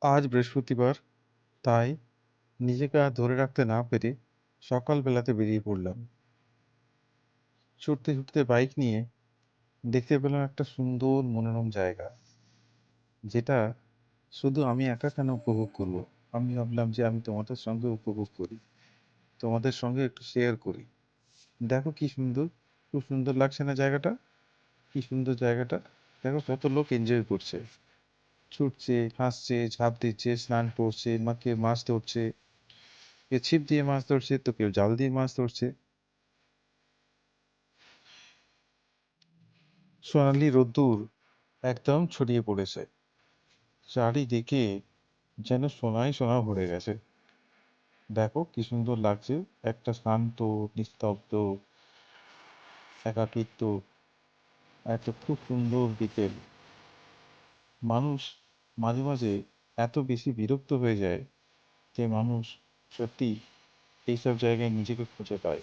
আজ বৃহস্পতিবার, তাই নিজেকে আর ধরে রাখতে না পেরে সকালবেলাতে বেরিয়ে পড়লাম। ছুটতে বাইক নিয়ে দেখতে পেলাম একটা সুন্দর মনোরম জায়গা, যেটা শুধু আমি একা কেন উপভোগ করব? আমি ভাবলাম যে আমি তোমাদের সঙ্গে উপভোগ করি। তোমাদের সঙ্গে একটু শেয়ার করি। দেখো কি সুন্দর! খুব সুন্দর লাগছে না জায়গাটা? কি সুন্দর জায়গাটা! দেখো কত লোক এনজয় করছে। ছুটছে, হাসছে, ঝাঁপ দিচ্ছে, স্নান করছে, কেউ মাছ ধরছে, কেউ ছিপ দিয়ে মাছ ধরছে, তো কেউ জাল দিয়ে মাছ ধরছে। সোনালি রোদ্দুর একদম ছড়িয়ে পড়েছে। চারিদিকে যেন সোনায় সোনা ভরে গেছে। দেখো কি সুন্দর লাগছে! একটা শান্ত, নিস্তব্ধ একাকিত্ব, একটা খুব সুন্দর বিকেল। মানুষ মাঝে মাঝে এত বেশি বিরক্ত হয়ে যায় যে মানুষ সত্যি এইসব জায়গায় নিজেকে খুঁজে পায়।